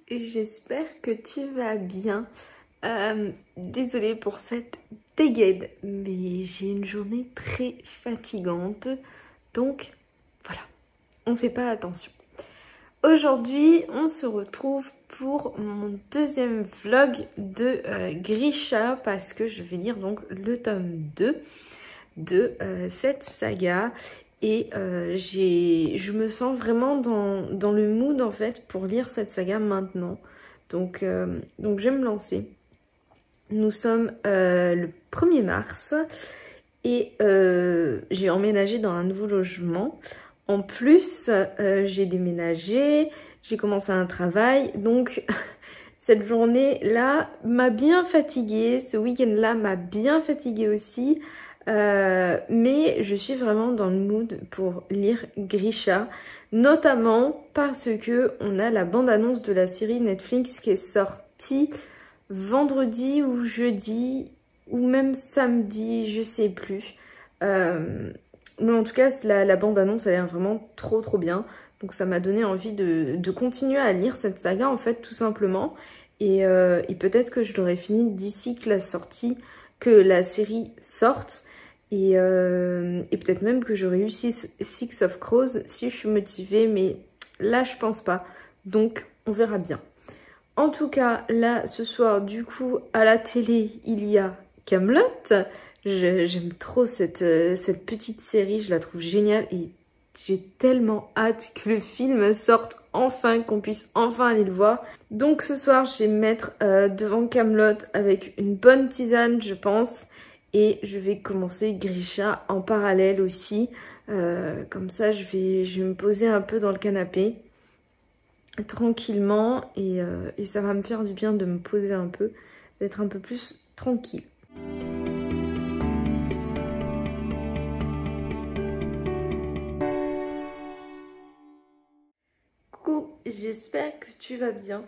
j'espère que tu vas bien. Désolée pour cette dégaine, mais j'ai une journée très fatigante, donc voilà, on fait pas attention. Aujourd'hui, on se retrouve pour mon deuxième vlog de Grisha parce que je vais lire donc le tome 2 de cette saga. Et je me sens vraiment dans le mood en fait pour lire cette saga maintenant. Donc je vais me lancer. Nous sommes le 1er mars et j'ai emménagé dans un nouveau logement. En plus, j'ai déménagé, j'ai commencé un travail. Donc cette journée-là m'a bien fatiguée. Ce week-end-là m'a bien fatiguée aussi. Mais je suis vraiment dans le mood pour lire Grisha, notamment parce que on a la bande-annonce de la série Netflix qui est sortie vendredi ou jeudi ou même samedi, je sais plus. Mais en tout cas, la bande-annonce elle est vraiment trop bien. Donc ça m'a donné envie de continuer à lire cette saga en fait tout simplement. Et peut-être que je l'aurai fini d'ici que que la série sorte. Et peut-être même que j'aurais eu Six of Crows si je suis motivée, mais là je pense pas. Donc on verra bien. En tout cas, là ce soir, du coup, à la télé, il y a Kaamelott. J'aime trop cette petite série, je la trouve géniale et j'ai tellement hâte que le film sorte enfin, qu'on puisse enfin aller le voir. Donc ce soir, je vais me mettre devant Kaamelott avec une bonne tisane, je pense. Et je vais commencer Grisha en parallèle aussi. Comme ça, je vais me poser un peu dans le canapé tranquillement. Et ça va me faire du bien de me poser un peu, d'être un peu plus tranquille. Coucou, j'espère que tu vas bien.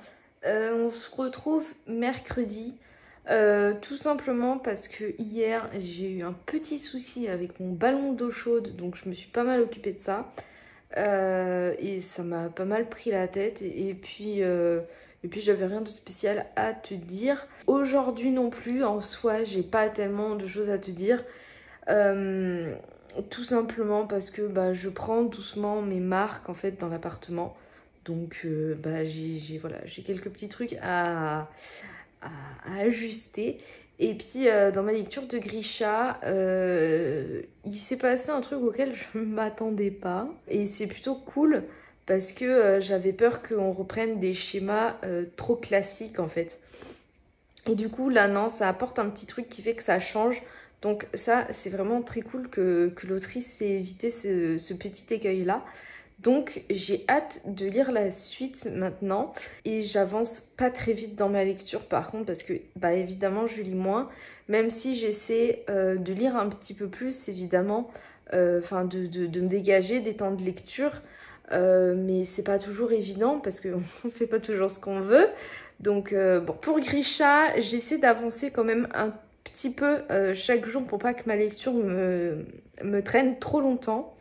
On se retrouve mercredi. Tout simplement parce que hier j'ai eu un petit souci avec mon ballon d'eau chaude, donc je me suis pas mal occupée de ça et ça m'a pas mal pris la tête et puis j'avais rien de spécial à te dire aujourd'hui non plus. En soi j'ai pas tellement de choses à te dire, tout simplement parce que je prends doucement mes marques en fait dans l'appartement, donc j'ai quelques petits trucs à ajuster. Et puis dans ma lecture de Grisha, il s'est passé un truc auquel je ne m'attendais pas. Et c'est plutôt cool parce que j'avais peur qu'on reprenne des schémas trop classiques en fait. Et du coup là non, ça apporte un petit truc qui fait que ça change. Donc ça c'est vraiment très cool que l'autrice ait évité ce petit écueil là. Donc j'ai hâte de lire la suite maintenant et j'avance pas très vite dans ma lecture par contre parce que évidemment je lis moins, même si j'essaie de lire un petit peu plus évidemment, de me dégager des temps de lecture, mais c'est pas toujours évident parce qu'on fait pas toujours ce qu'on veut. Donc bon, pour Grisha j'essaie d'avancer quand même un petit peu chaque jour pour pas que ma lecture me traîne trop longtemps.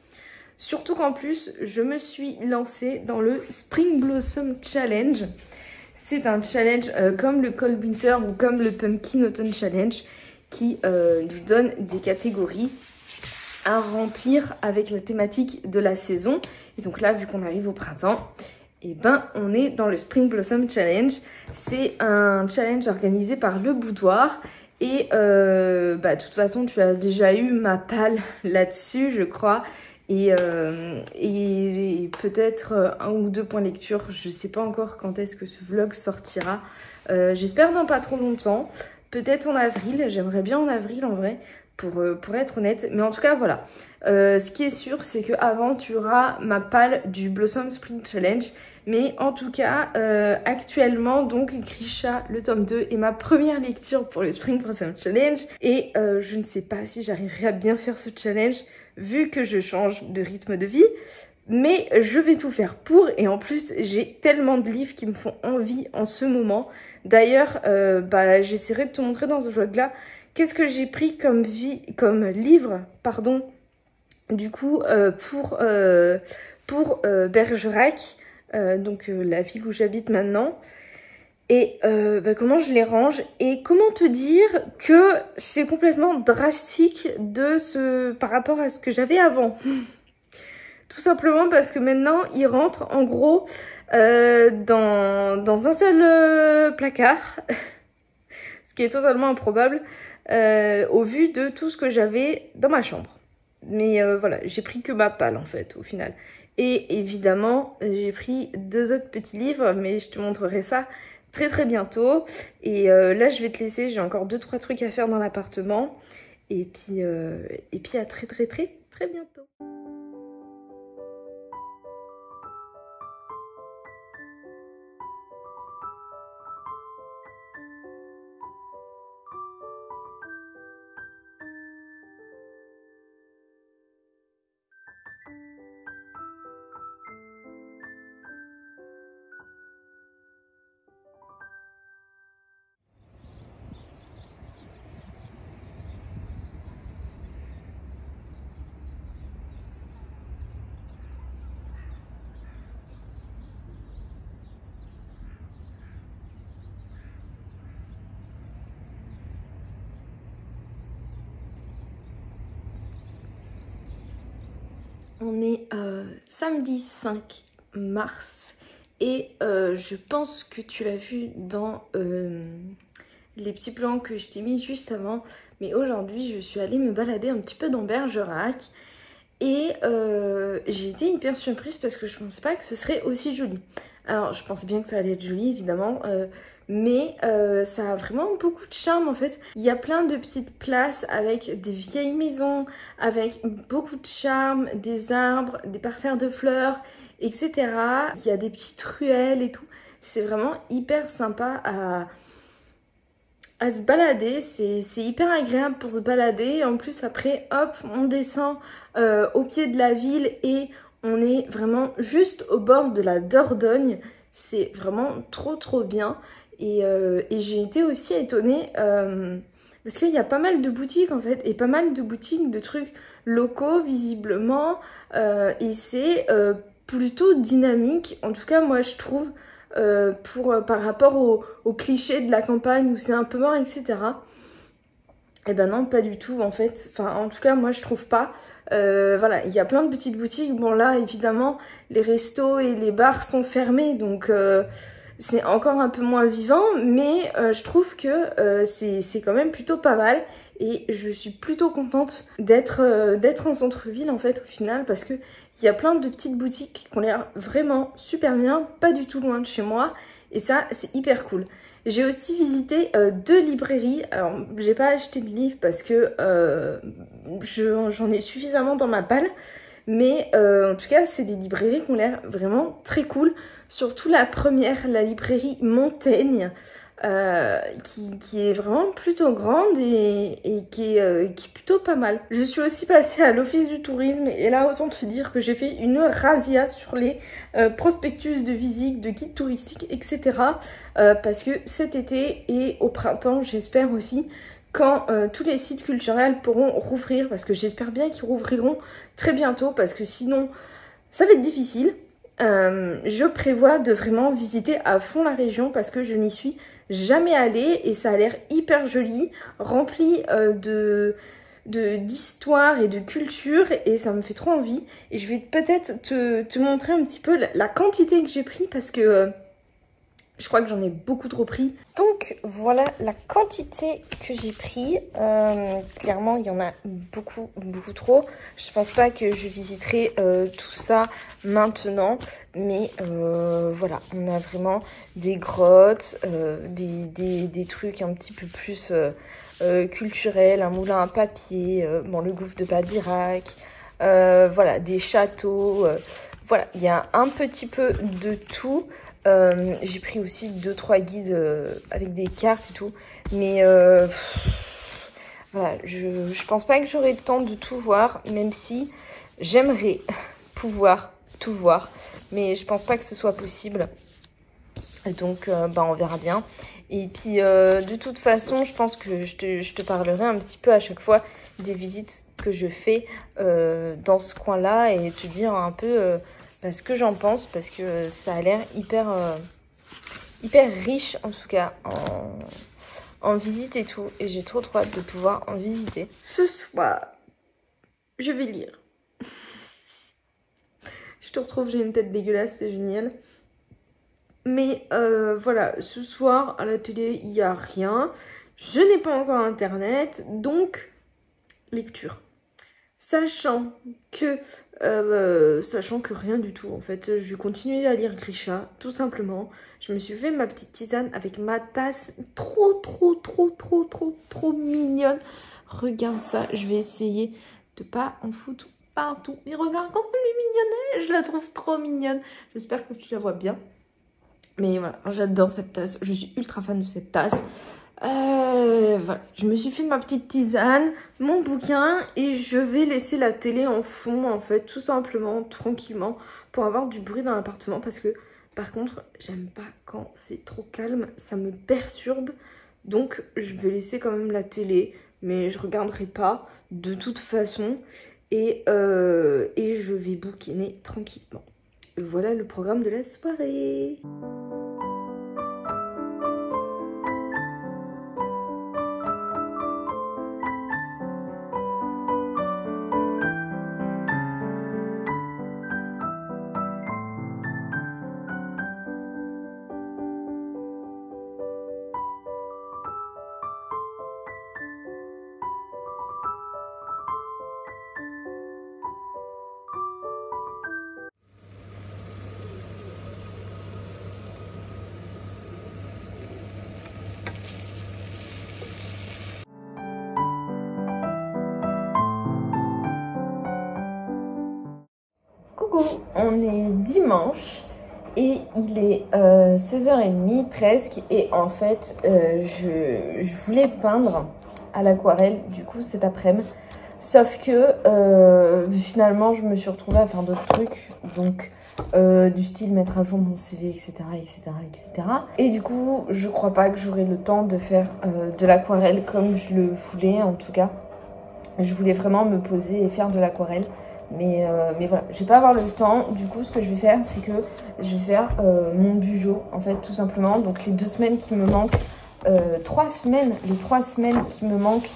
Surtout qu'en plus, je me suis lancée dans le Spring Blossom Challenge. C'est un challenge comme le Cold Winter ou comme le Pumpkin Autumn Challenge qui nous donne des catégories à remplir avec la thématique de la saison. Et donc là, vu qu'on arrive au printemps, on est dans le Spring Blossom Challenge. C'est un challenge organisé par Le Boudoir. Et de toute façon, tu as déjà eu ma palle là-dessus, je crois. Et peut-être 1 ou 2 points lecture. Je sais pas encore quand est-ce que ce vlog sortira. J'espère dans pas trop longtemps. Peut-être en avril. J'aimerais bien en avril en vrai, pour être honnête. Mais en tout cas, voilà. Ce qui est sûr, c'est qu'avant, tu auras ma palle du Blossom Spring Challenge. Mais en tout cas, actuellement, donc, Grisha, le tome 2, est ma première lecture pour le Spring Blossom Challenge. Et je ne sais pas si j'arriverai à bien faire ce challenge, vu que je change de rythme de vie, mais je vais tout faire pour. Et en plus, j'ai tellement de livres qui me font envie en ce moment. D'ailleurs, j'essaierai de te montrer dans ce vlog-là qu'est-ce que j'ai pris comme livre, du coup, pour Bergerac, la ville où j'habite maintenant. et comment je les range. Et comment te dire que c'est complètement drastique par rapport à ce que j'avais avant. Tout simplement parce que maintenant, ils rentrent en gros dans un seul placard. Ce qui est totalement improbable au vu de tout ce que j'avais dans ma chambre. Mais voilà, j'ai pris que ma palle en fait au final. Et évidemment, j'ai pris 2 autres petits livres, mais je te montrerai ça très bientôt. Et là, je vais te laisser, j'ai encore 2-3 trucs à faire dans l'appartement. Et puis à très bientôt. On est samedi 5 mars et je pense que tu l'as vu dans les petits plans que je t'ai mis juste avant. Mais aujourd'hui, je suis allée me balader un petit peu dans Bergerac et j'ai été hyper surprise parce que je pensais pas que ce serait aussi joli. Alors, je pensais bien que ça allait être joli, évidemment, mais ça a vraiment beaucoup de charme, en fait. Il y a plein de petites places avec des vieilles maisons, avec beaucoup de charme, des arbres, des parterres de fleurs, etc. Il y a des petites ruelles et tout. C'est vraiment hyper sympa à se balader, c'est hyper agréable pour se balader. En plus, après, hop, on descend au pied de la ville et on est vraiment juste au bord de la Dordogne. C'est vraiment trop bien. Et j'ai été aussi étonnée parce qu'il y a pas mal de boutiques en fait, et pas mal de boutiques de trucs locaux visiblement. Et c'est plutôt dynamique. En tout cas, moi je trouve, par rapport au cliché de la campagne où c'est un peu mort, etc. Et ben non, pas du tout en fait. Enfin, en tout cas, moi je trouve pas. Voilà, il y a plein de petites boutiques. Bon là, évidemment, les restos et les bars sont fermés, donc c'est encore un peu moins vivant. Mais je trouve que c'est quand même plutôt pas mal. Et je suis plutôt contente d'être en centre-ville en fait au final, parce que il y a plein de petites boutiques qui ont l'air vraiment super bien, pas du tout loin de chez moi. Et ça, c'est hyper cool. J'ai aussi visité 2 librairies. Alors, j'ai pas acheté de livres parce que j'en ai suffisamment dans ma palle. Mais en tout cas, c'est des librairies qui ont l'air vraiment très cool. Surtout la première, la librairie Montaigne, qui est vraiment plutôt grande et qui est plutôt pas mal. Je suis aussi passée à l'office du tourisme et là, autant te dire que j'ai fait une razzia sur les prospectus de visite, de guides touristiques, etc. Parce que cet été et au printemps, j'espère aussi, quand tous les sites culturels pourront rouvrir, parce que j'espère bien qu'ils rouvriront très bientôt, parce que sinon, ça va être difficile. Je prévois de vraiment visiter à fond la région parce que je n'y suis jamais allée et ça a l'air hyper joli, rempli d'histoire et de culture, et ça me fait trop envie. Et je vais peut-être te montrer un petit peu la quantité que j'ai pris parce que je crois que j'en ai beaucoup trop pris. Donc voilà la quantité que j'ai pris. Clairement, il y en a beaucoup trop. Je pense pas que je visiterai tout ça maintenant. Mais voilà, on a vraiment des grottes, des trucs un petit peu plus culturels, un moulin à papier, bon, le gouffre de Badirac, voilà, des châteaux. Voilà, il y a un petit peu de tout. J'ai pris aussi 2-3 guides avec des cartes et tout, mais voilà, je pense pas que j'aurai le temps de tout voir, même si j'aimerais pouvoir tout voir, mais je pense pas que ce soit possible. Donc on verra bien. Et puis de toute façon, je pense que je te parlerai un petit peu à chaque fois des visites que je fais dans ce coin-là et te dire un peu ce que j'en pense, parce que ça a l'air hyper riche en tout cas en visite et tout. Et j'ai trop hâte de pouvoir en visiter. Ce soir, je vais lire. Je te retrouve, j'ai une tête dégueulasse, c'est génial. Mais voilà, ce soir à la télé, il n'y a rien. Je n'ai pas encore internet, donc lecture. Sachant que rien du tout en fait, je vais continuer à lire Grisha, tout simplement. Je me suis fait ma petite tisane avec ma tasse trop mignonne. Regarde ça, je vais essayer de pas en foutre partout. Mais regarde comme elle est mignonne, je la trouve trop mignonne. J'espère que tu la vois bien. Mais voilà, j'adore cette tasse, je suis ultra fan de cette tasse. Voilà, je me suis fait ma petite tisane, mon bouquin et je vais laisser la télé en fond en fait, tout simplement, tranquillement, pour avoir du bruit dans l'appartement parce que par contre, j'aime pas quand c'est trop calme, ça me perturbe. Donc je vais laisser quand même la télé, mais je regarderai pas de toute façon et je vais bouquiner tranquillement. Voilà le programme de la soirée. Coucou, on est dimanche et il est 16h30 presque et en fait je voulais peindre à l'aquarelle du coup cet après-midi sauf que finalement je me suis retrouvée à faire d'autres trucs donc du style mettre à jour mon CV etc. Et du coup je crois pas que j'aurai le temps de faire de l'aquarelle comme je le voulais. En tout cas je voulais vraiment me poser et faire de l'aquarelle. Mais voilà, je vais pas avoir le temps. Du coup, ce que je vais faire, c'est que je vais faire mon bujo, en fait, tout simplement. Donc, les 2 semaines qui me manquent, 3 semaines, les 3 semaines qui me manquent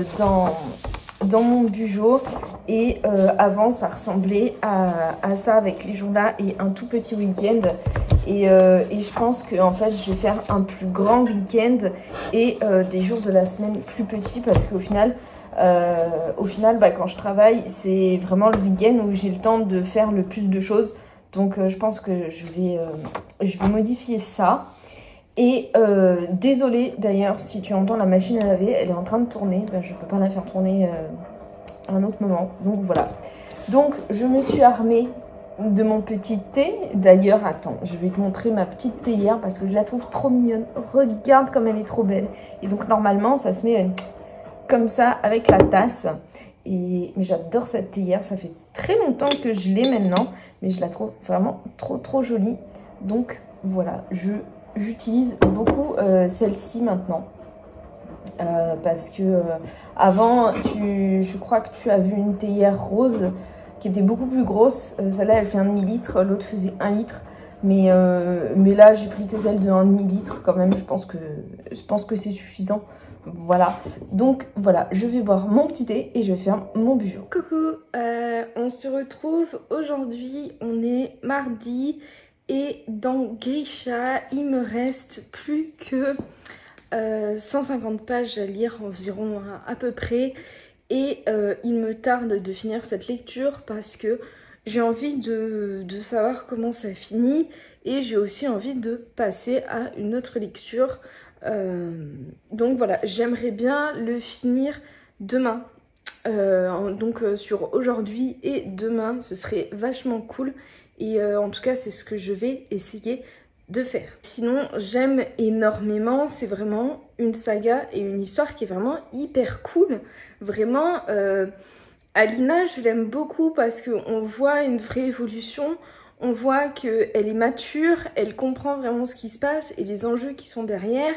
dans mon bujo. Et avant, ça ressemblait à ça avec les jours-là et un tout petit week-end. Et je pense que en fait, je vais faire un plus grand week-end et des jours de la semaine plus petits parce qu'au final... quand je travaille, c'est vraiment le week-end où j'ai le temps de faire le plus de choses. Donc, je pense que je vais modifier ça. Et désolée d'ailleurs, si tu entends la machine à laver, elle est en train de tourner. Ben, je ne peux pas la faire tourner à un autre moment. Donc, voilà. Donc, je me suis armée de mon petit thé. D'ailleurs, attends, je vais te montrer ma petite théière parce que je la trouve trop mignonne. Regarde comme elle est trop belle. Et donc, normalement, ça se met... comme ça avec la tasse mais j'adore cette théière, ça fait très longtemps que je l'ai maintenant mais je la trouve vraiment trop jolie. Donc voilà, j'utilise beaucoup celle-ci maintenant parce que avant je crois que tu as vu une théière rose qui était beaucoup plus grosse. Celle-là elle fait 1,5 litre, l'autre faisait 1 litre. Mais là j'ai pris que celle de 1,5 litre quand même, je pense que c'est suffisant. Voilà, donc voilà, je vais boire mon petit thé et je vais faire mon bujo. Coucou, on se retrouve aujourd'hui, on est mardi et dans Grisha, il me reste plus que 150 pages à lire environ à peu près et il me tarde de finir cette lecture parce que j'ai envie de savoir comment ça finit et j'ai aussi envie de passer à une autre lecture. Donc voilà, j'aimerais bien le finir demain. Sur aujourd'hui et demain, ce serait vachement cool. Et en tout cas, c'est ce que je vais essayer de faire. Sinon, j'aime énormément. C'est vraiment une saga et une histoire qui est vraiment hyper cool. Vraiment, Alina, je l'aime beaucoup parce qu'on voit une vraie évolution. On voit qu'elle est mature, elle comprend vraiment ce qui se passe et les enjeux qui sont derrière.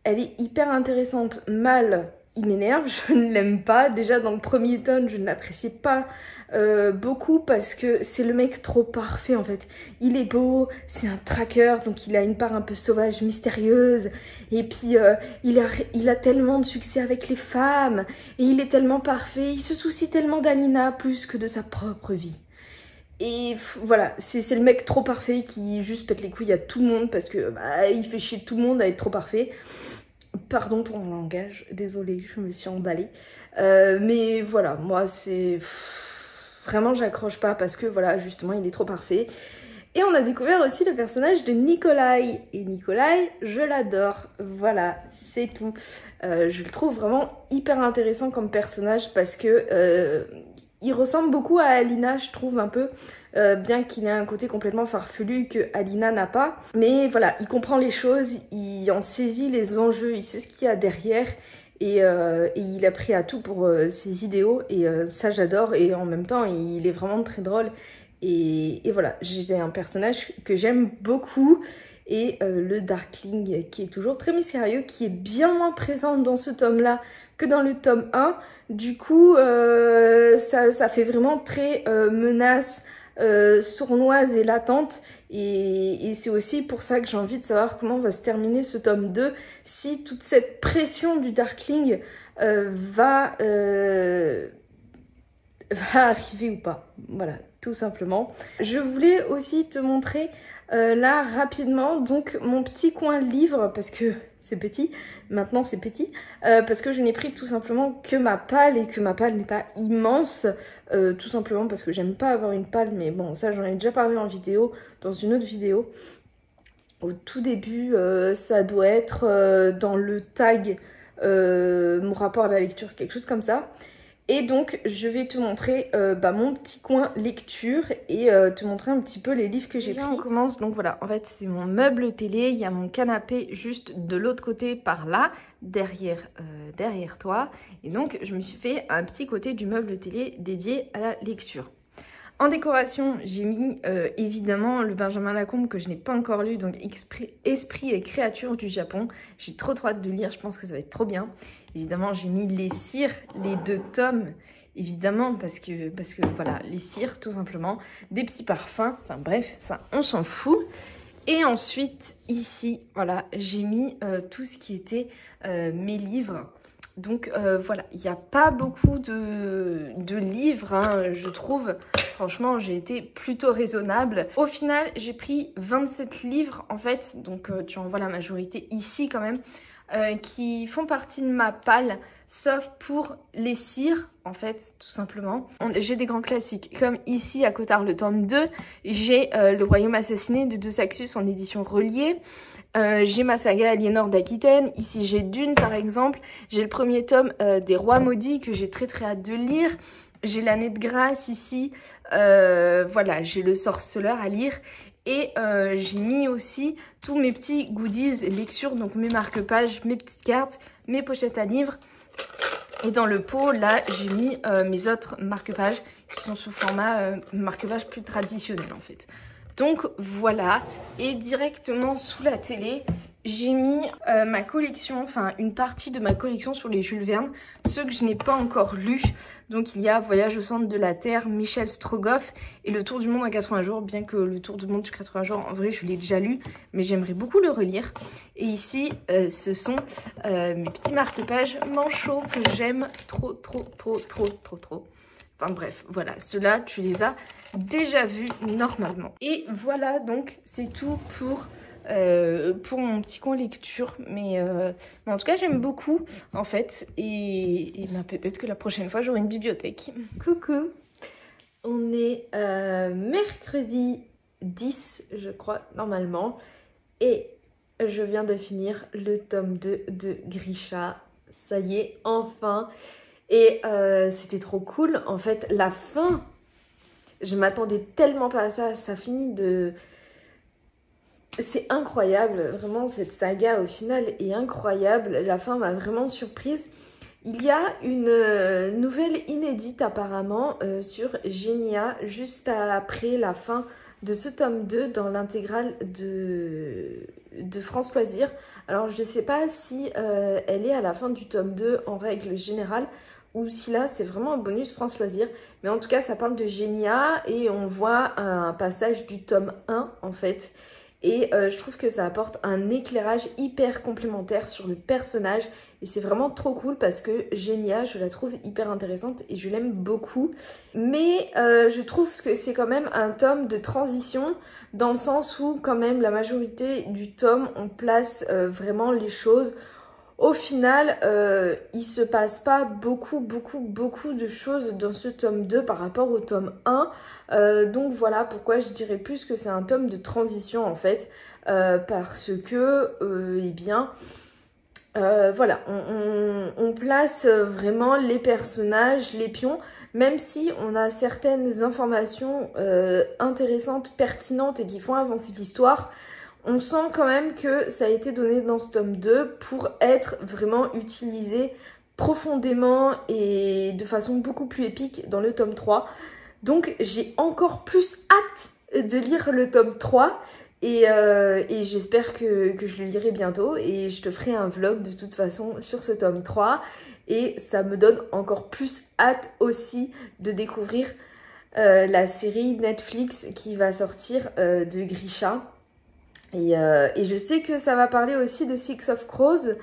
Elle est hyper intéressante. Mal, il m'énerve, je ne l'aime pas. Déjà dans le premier tome, je ne l'appréciais pas beaucoup parce que c'est le mec trop parfait en fait. Il est beau, c'est un tracker, donc il a une part un peu sauvage, mystérieuse. Et puis il a tellement de succès avec les femmes. Et il est tellement parfait, il se soucie tellement d'Alina plus que de sa propre vie. Et voilà, c'est le mec trop parfait qui juste pète les couilles à tout le monde parce que bah, il fait chier tout le monde à être trop parfait. Pardon pour mon langage, désolée, je me suis emballée. Mais voilà, moi c'est... Vraiment j'accroche pas parce que voilà, justement il est trop parfait. Et on a découvert aussi le personnage de Nikolai. Et Nikolai, je l'adore. Voilà, c'est tout. Je le trouve vraiment hyper intéressant comme personnage parce que... il ressemble beaucoup à Alina, je trouve un peu, bien qu'il ait un côté complètement farfelu que Alina n'a pas. Mais voilà, il comprend les choses, il en saisit les enjeux, il sait ce qu'il y a derrière. Et il a pris à tout pour ses idéaux et ça j'adore. Et en même temps, il est vraiment très drôle. Et voilà, j'ai un personnage que j'aime beaucoup. Et le Darkling qui est toujours très mystérieux, qui est bien moins présent dans ce tome-là que dans le tome 1. Du coup, ça fait vraiment très menace, sournoise et latente. Et c'est aussi pour ça que j'ai envie de savoir comment va se terminer ce tome 2. Si toute cette pression du Darkling va arriver ou pas. Voilà, tout simplement. Je voulais aussi te montrer là rapidement donc mon petit coin livre parce que c'est petit, maintenant c'est petit, parce que je n'ai pris tout simplement que ma palle et que ma palle n'est pas immense, tout simplement parce que j'aime pas avoir une palle, mais bon ça j'en ai déjà parlé en vidéo, dans une autre vidéo. Au tout début, ça doit être dans le tag mon rapport à la lecture, quelque chose comme ça. Et donc, je vais te montrer mon petit coin lecture et te montrer un petit peu les livres que j'ai pris. On commence, donc voilà, en fait, c'est mon meuble télé. Il y a mon canapé juste de l'autre côté, par là, derrière toi. Et donc, je me suis fait un petit côté du meuble télé dédié à la lecture. En décoration, j'ai mis évidemment le Benjamin Lacombe que je n'ai pas encore lu, donc Esprit et créatures du Japon. J'ai trop hâte de lire, je pense que ça va être trop bien. Évidemment, j'ai mis les cires, les 2 tomes, évidemment, parce que voilà, les cires, tout simplement. Des petits parfums, enfin bref, ça, on s'en fout. Et ensuite, ici, voilà, j'ai mis tout ce qui était mes livres. Donc voilà, il n'y a pas beaucoup de livres, hein, je trouve. Franchement, j'ai été plutôt raisonnable. Au final, j'ai pris 27 livres, en fait. Donc tu en vois la majorité ici quand même. Qui font partie de ma palle, sauf pour les cires, en fait, tout simplement. J'ai des grands classiques, comme ici, à Cotard, le tome 2, j'ai Le Royaume assassiné de De Saxus en édition reliée. J'ai ma saga Aliénor d'Aquitaine. Ici, j'ai Dune, par exemple. J'ai le premier tome des Rois maudits, que j'ai très hâte de lire. J'ai l'année de grâce, ici. Voilà, j'ai le Sorceleur à lire. Et j'ai mis aussi tous mes petits goodies lecture, donc mes marque-pages, mes petites cartes, mes pochettes à livres. Et dans le pot, là, j'ai mis mes autres marque-pages qui sont sous format marque-pages plus traditionnel en fait. Donc voilà, et directement sous la télé, j'ai mis ma collection, enfin une partie de ma collection sur les Jules Verne, ceux que je n'ai pas encore lus. Donc il y a Voyage au centre de la Terre, Michel Strogoff et Le Tour du monde en 80 jours, bien que Le Tour du monde en 80 jours, en vrai je l'ai déjà lu, mais j'aimerais beaucoup le relire. Et ici, ce sont mes petits marque-pages manchots que j'aime trop. Enfin bref, voilà, ceux-là, tu les as déjà vus normalement. Et voilà, donc, c'est tout pour mon petit coin lecture. Mais en tout cas, j'aime beaucoup, en fait. Et ben, peut-être que la prochaine fois, j'aurai une bibliothèque. Coucou! On est mercredi 10, je crois, normalement. Et je viens de finir le tome 2 de Grisha. Ça y est, enfin! Et c'était trop cool. En fait, la fin, je m'attendais tellement pas à ça. Ça finit de... C'est incroyable. Vraiment, cette saga, au final, est incroyable. La fin m'a vraiment surprise. Il y a une nouvelle inédite, apparemment, sur Genia, juste après la fin de ce tome 2 dans l'intégrale de France Loisirs. Alors je sais pas si elle est à la fin du tome 2 en règle générale ou si là c'est vraiment un bonus France Loisirs. Mais en tout cas ça parle de Genia et on voit un passage du tome 1 en fait. Et je trouve que ça apporte un éclairage hyper complémentaire sur le personnage. Et c'est vraiment trop cool parce que Genia, je la trouve hyper intéressante et je l'aime beaucoup. Mais je trouve que c'est quand même un tome de transition dans le sens où quand même la majorité du tome, on place vraiment les choses. Au final, il se passe pas beaucoup de choses dans ce tome 2 par rapport au tome 1. Donc voilà pourquoi je dirais plus que c'est un tome de transition en fait. Parce que, eh bien, voilà, on place vraiment les personnages, les pions, même si on a certaines informations intéressantes, pertinentes et qui font avancer l'histoire. On sent quand même que ça a été donné dans ce tome 2 pour être vraiment utilisé profondément et de façon beaucoup plus épique dans le tome 3. Donc j'ai encore plus hâte de lire le tome 3 et j'espère que je le lirai bientôt et je te ferai un vlog de toute façon sur ce tome 3 et ça me donne encore plus hâte aussi de découvrir la série Netflix qui va sortir de Grisha. Et je sais que ça va parler aussi de Six of Crows,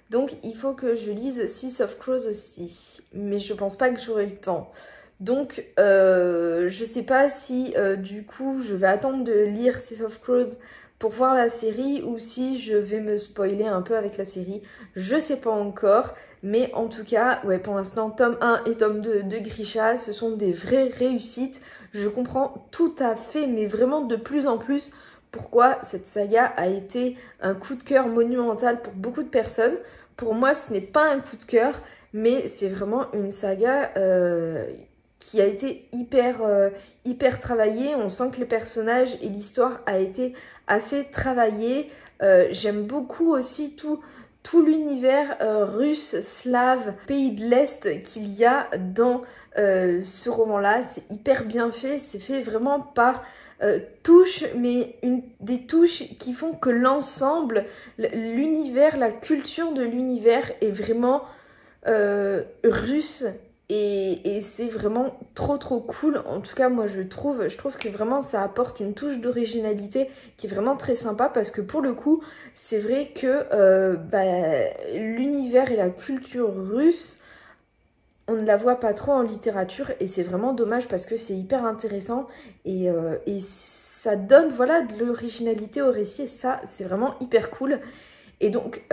donc il faut que je lise Six of Crows aussi, mais je pense pas que j'aurai le temps. Donc je sais pas si du coup je vais attendre de lire Six of Crows pour voir la série ou si je vais me spoiler un peu avec la série. Je sais pas encore, mais en tout cas, ouais, pour l'instant, tome 1 et tome 2 de Grisha, ce sont des vraies réussites. Je comprends tout à fait, mais vraiment de plus en plus, pourquoi cette saga a été un coup de cœur monumental pour beaucoup de personnes. Pour moi, ce n'est pas un coup de cœur, mais c'est vraiment une saga qui a été hyper travaillée. On sent que les personnages et l'histoire a été assez travaillée. J'aime beaucoup aussi tout l'univers russe, slave, pays de l'Est qu'il y a dans ce roman-là. C'est hyper bien fait, c'est fait vraiment par touches, mais des touches qui font que l'ensemble, l'univers, la culture de l'univers est vraiment russe et c'est vraiment trop cool. En tout cas moi je trouve que vraiment ça apporte une touche d'originalité qui est vraiment très sympa parce que pour le coup c'est vrai que l'univers et la culture russe on ne la voit pas trop en littérature et c'est vraiment dommage parce que c'est hyper intéressant et ça donne voilà de l'originalité au récit et ça c'est vraiment hyper cool. Et donc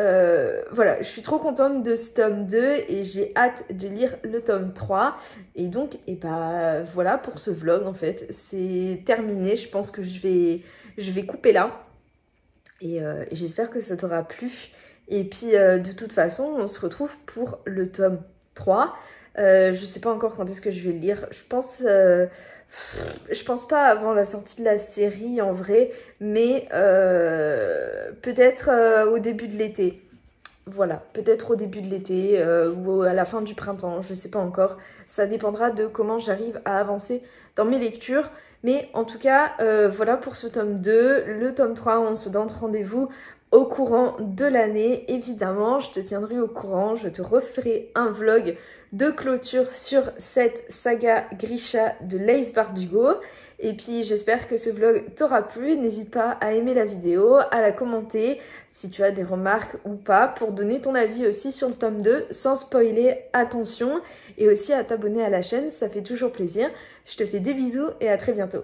voilà, je suis trop contente de ce tome 2 et j'ai hâte de lire le tome 3. Et donc, voilà pour ce vlog en fait. C'est terminé, je pense que je vais couper là. Et j'espère que ça t'aura plu. Et puis de toute façon, on se retrouve pour le tome 3. Je sais pas encore quand est-ce que je vais le lire. Je pense pas avant la sortie de la série en vrai, mais peut-être au début de l'été. Voilà, peut-être au début de l'été ou à la fin du printemps, je sais pas encore. Ça dépendra de comment j'arrive à avancer dans mes lectures. Mais en tout cas, voilà pour ce tome 2. Le tome 3, on se donne rendez-vous au courant de l'année. Évidemment, je te tiendrai au courant. Je te referai un vlog de clôture sur cette saga Grisha de Laïs Bardugo. Et puis j'espère que ce vlog t'aura plu. N'hésite pas à aimer la vidéo, à la commenter si tu as des remarques ou pas, pour donner ton avis aussi sur le tome 2 sans spoiler, attention, et aussi à t'abonner à la chaîne, ça fait toujours plaisir. Je te fais des bisous et à très bientôt.